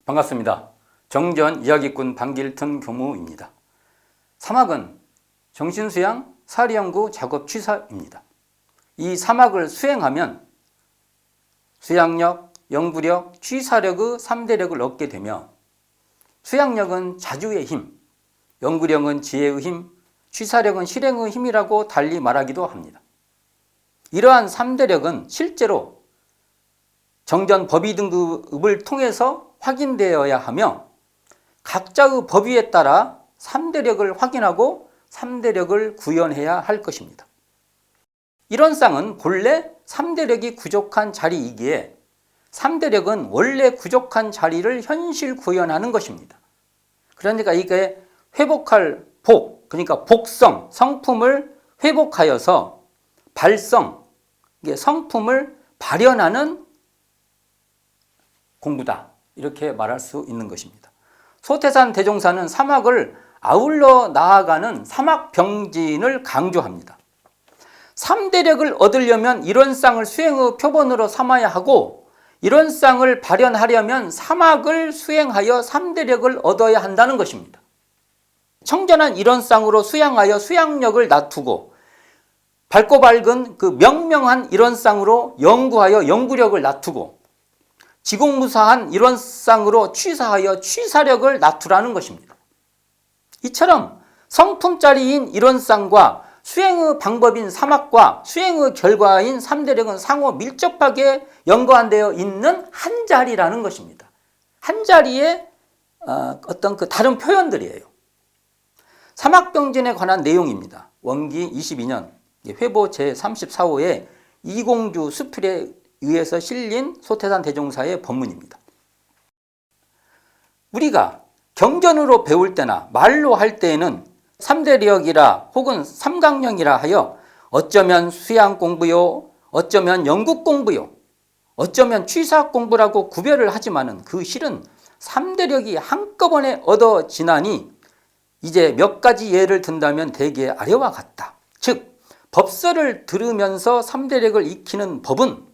반갑습니다. 정전 이야기꾼 방길튼 교무입니다. 사막은 정신수양 사리연구 작업 취사입니다. 이 사막을 수행하면 수양력, 연구력, 취사력의 3대력을 얻게 되며 수양력은 자주의 힘, 연구력은 지혜의 힘, 취사력은 실행의 힘이라고 달리 말하기도 합니다. 이러한 3대력은 실제로 정전 법위 등급을 통해서 확인되어야 하며 각자의 법위에 따라 3대력을 확인하고 3대력을 구현해야 할 것입니다. 이런 쌍은 본래 3대력이 부족한 자리이기에 3대력은 원래 부족한 자리를 현실 구현하는 것입니다. 그러니까 이게 회복할 복, 그러니까 복성, 성품을 회복하여서 발성, 이게 성품을 발현하는 공부다. 이렇게 말할 수 있는 것입니다. 소태산 대종사는 사막을 아울러 나아가는 사막병진을 강조합니다. 3대력을 얻으려면 이런 쌍을 수행의 표본으로 삼아야 하고 이런 쌍을 발현하려면 사막을 수행하여 3대력을 얻어야 한다는 것입니다. 청전한 이런 쌍으로 수양하여 수양력을 낮추고 밝고 밝은 그 명명한 이런 쌍으로 연구하여 연구력을 낮추고 지공무사한 이런 쌍으로 취사하여 취사력을 낮추라는 것입니다. 이처럼 성품짜리인 이런 쌍과 수행의 방법인 사막과 수행의 결과인 3대력은 상호 밀접하게 연관되어 있는 한 자리라는 것입니다. 한 자리에 어떤 그 다른 표현들이에요. 사막병진에 관한 내용입니다. 원기 22년 회보 제34호에 이공주 수필에 의해서 실린 소태산 대종사의 법문입니다. 우리가 경전으로 배울 때나 말로 할 때에는 3대력이라 혹은 삼강령이라 하여 어쩌면 수양 공부요, 어쩌면 연구 공부요, 어쩌면 취사 공부라고 구별을 하지만은 그 실은 3대력이 한꺼번에 얻어지나니 이제 몇 가지 예를 든다면 대개 아래와 같다. 즉 법설을 들으면서 3대력을 익히는 법은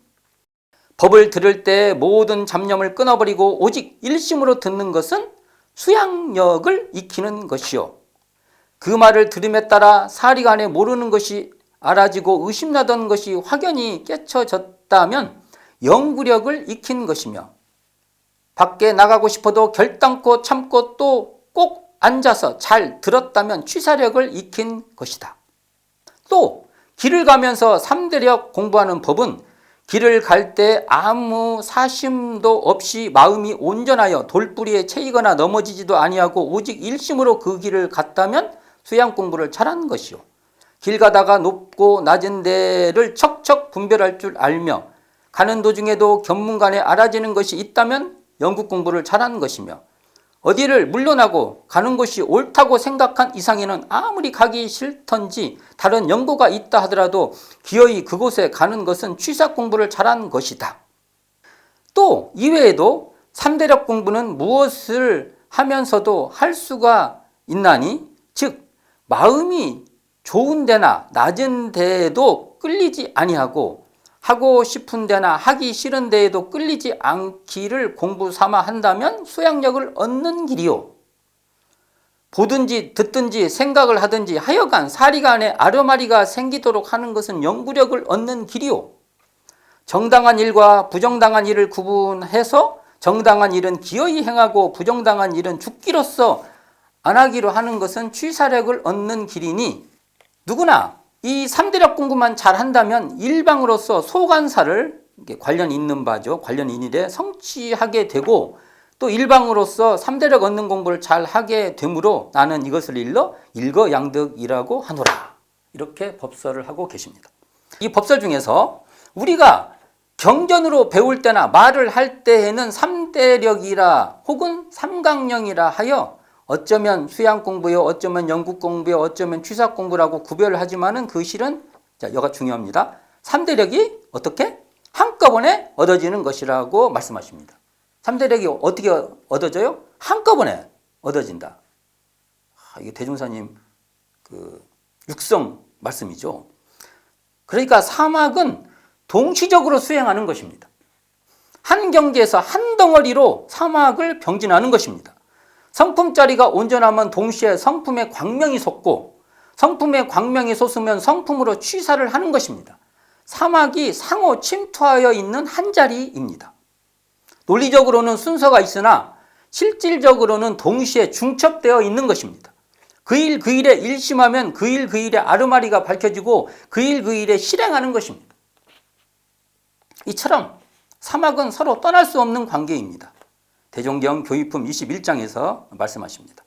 법을 들을 때 모든 잡념을 끊어버리고 오직 일심으로 듣는 것은 수양력을 익히는 것이요. 그 말을 들음에 따라 사리간에 모르는 것이 알아지고 의심나던 것이 확연히 깨쳐졌다면 연구력을 익힌 것이며 밖에 나가고 싶어도 결단코 참고 또 꼭 앉아서 잘 들었다면 취사력을 익힌 것이다. 또 길을 가면서 3대력 공부하는 법은 길을 갈 때 아무 사심도 없이 마음이 온전하여 돌뿌리에 채이거나 넘어지지도 아니하고 오직 일심으로 그 길을 갔다면 수양 공부를 잘한 것이요. 길 가다가 높고 낮은 데를 척척 분별할 줄 알며 가는 도중에도 견문간에 알아지는 것이 있다면 연구 공부를 잘한 것이며 어디를 물러나고 가는 것이 옳다고 생각한 이상에는 아무리 가기 싫던지 다른 연고가 있다 하더라도 기어이 그곳에 가는 것은 취사 공부를 잘한 것이다. 또 이외에도 3대력 공부는 무엇을 하면서도 할 수가 있나니 즉 마음이 좋은 데나 낮은 데에도 끌리지 아니하고 하고 싶은 데나 하기 싫은 데에도 끌리지 않기를 공부 삼아 한다면 수양력을 얻는 길이요. 보든지 듣든지 생각을 하든지 하여간 사리간에 아르마리가 생기도록 하는 것은 연구력을 얻는 길이요. 정당한 일과 부정당한 일을 구분해서 정당한 일은 기어이 행하고 부정당한 일은 죽기로써 안 하기로 하는 것은 취사력을 얻는 길이니 누구나 이 3대력 공부만 잘 한다면 일방으로서 소관사를 관련 있는 바죠. 관련 인일에 성취하게 되고 또 일방으로서 3대력 얻는 공부를 잘 하게 되므로 나는 이것을 일러 일거양득이라고 하노라. 이렇게 법설을 하고 계십니다. 이 법설 중에서 우리가 경전으로 배울 때나 말을 할 때에는 3대력이라 혹은 삼강령이라 하여 어쩌면 수양 공부요, 어쩌면 연구 공부요, 어쩌면 취사 공부라고 구별을 하지만은 그 실은 여가 중요합니다. 3대력이 어떻게? 한꺼번에 얻어지는 것이라고 말씀하십니다. 3대력이 어떻게 얻어져요? 한꺼번에 얻어진다. 이게 대종사님 그 육성 말씀이죠. 그러니까 사막은 동시적으로 수행하는 것입니다. 한 경지에서 한 덩어리로 사막을 병진하는 것입니다. 성품자리가 온전하면 동시에 성품의 광명이 솟고 성품의 광명이 솟으면 성품으로 취사를 하는 것입니다. 사막이 상호 침투하여 있는 한 자리입니다. 논리적으로는 순서가 있으나 실질적으로는 동시에 중첩되어 있는 것입니다. 그 일 그 일에 일심하면 그 일 그 일에 아르마리가 밝혀지고 그 일 그 일에 실행하는 것입니다. 이처럼 사막은 서로 떠날 수 없는 관계입니다. 대종경 교의품 21장에서 말씀하십니다.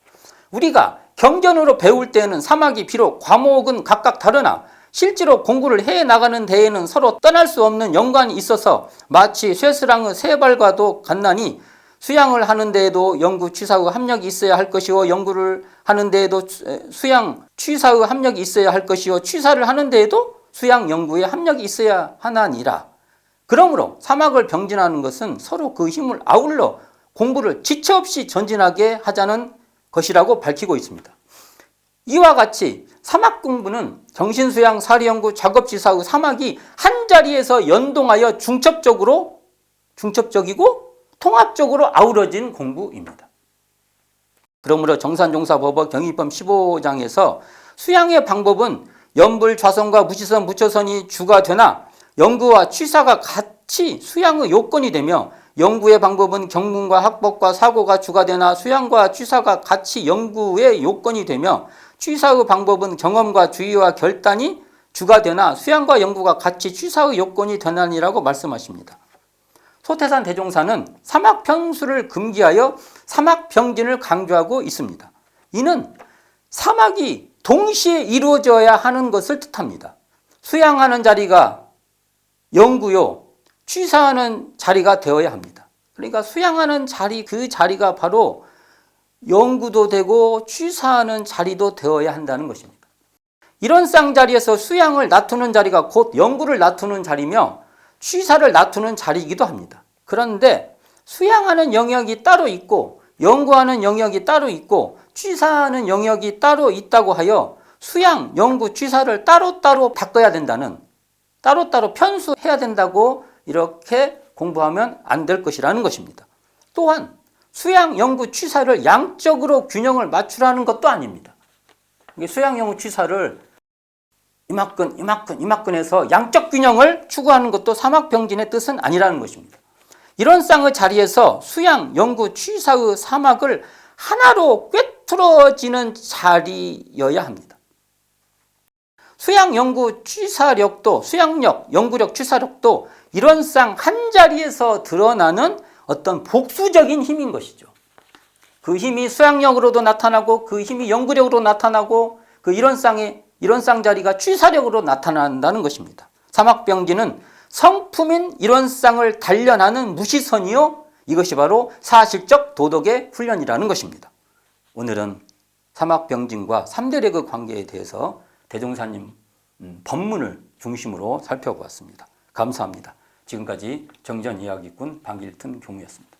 우리가 경전으로 배울 때에는 사막이 비록 과목은 각각 다르나 실제로 공부를 해나가는 데에는 서로 떠날 수 없는 연관이 있어서 마치 쇠스랑의 세 발과도 같나니 수양을 하는 데에도 연구 취사의 합력이 있어야 할 것이요 연구를 하는 데에도 수양 취사의 합력이 있어야 할 것이요 취사를 하는 데에도 수양 연구의 합력이 있어야 하나니라. 그러므로 사막을 병진하는 것은 서로 그 힘을 아울러 공부를 지체 없이 전진하게 하자는 것이라고 밝히고 있습니다. 이와 같이 사막 공부는 정신수양, 사리연구, 작업지사의 사막이 한 자리에서 연동하여 중첩적이고 통합적으로 아우러진 공부입니다. 그러므로 정산종사법어 경의법 15장에서 수양의 방법은 연불, 좌선과 무시선, 무처선이 주가 되나 연구와 취사가 같이 수양의 요건이 되며 연구의 방법은 경문과 학법과 사고가 주가 되나 수양과 취사가 같이 연구의 요건이 되며 취사의 방법은 경험과 주의와 결단이 주가 되나 수양과 연구가 같이 취사의 요건이 되나니라고 말씀하십니다. 소태산 대종사는 사막 편수를 금기하여 사막 병진을 강조하고 있습니다. 이는 사막이 동시에 이루어져야 하는 것을 뜻합니다. 수양하는 자리가 연구요, 취사하는 자리가 되어야 합니다. 그러니까 수양하는 자리, 그 자리가 바로 연구도 되고 취사하는 자리도 되어야 한다는 것입니다. 이런 쌍자리에서 수양을 놔두는 자리가 곧 연구를 놔두는 자리며 취사를 놔두는 자리이기도 합니다. 그런데 수양하는 영역이 따로 있고 연구하는 영역이 따로 있고 취사하는 영역이 따로 있다고 하여 수양, 연구, 취사를 따로따로 바꿔야 된다는, 따로따로 편수해야 된다고 이렇게 공부하면 안 될 것이라는 것입니다. 또한 수양, 연구, 취사를 양적으로 균형을 맞추라는 것도 아닙니다. 수양, 연구, 취사를 이만큼 해서 양적 균형을 추구하는 것도 사막병진의 뜻은 아니라는 것입니다. 이런 쌍의 자리에서 수양, 연구, 취사의 사막을 하나로 꿰뚫어지는 자리여야 합니다. 수양, 연구, 취사력도, 수양력, 연구력, 취사력도 이런 쌍 한 자리에서 드러나는 어떤 복수적인 힘인 것이죠. 그 힘이 수양력으로도 나타나고 그 힘이 연구력으로 나타나고 이런 쌍 자리가 취사력으로 나타난다는 것입니다. 사막병진은 성품인 이런 쌍을 단련하는 무시선이요, 이것이 바로 사실적 도덕의 훈련이라는 것입니다. 오늘은 사막병진과 3대력의 관계에 대해서 대종사님 법문을 중심으로 살펴보았습니다. 감사합니다. 지금까지 정전이야기꾼 방길튼 교무였습니다.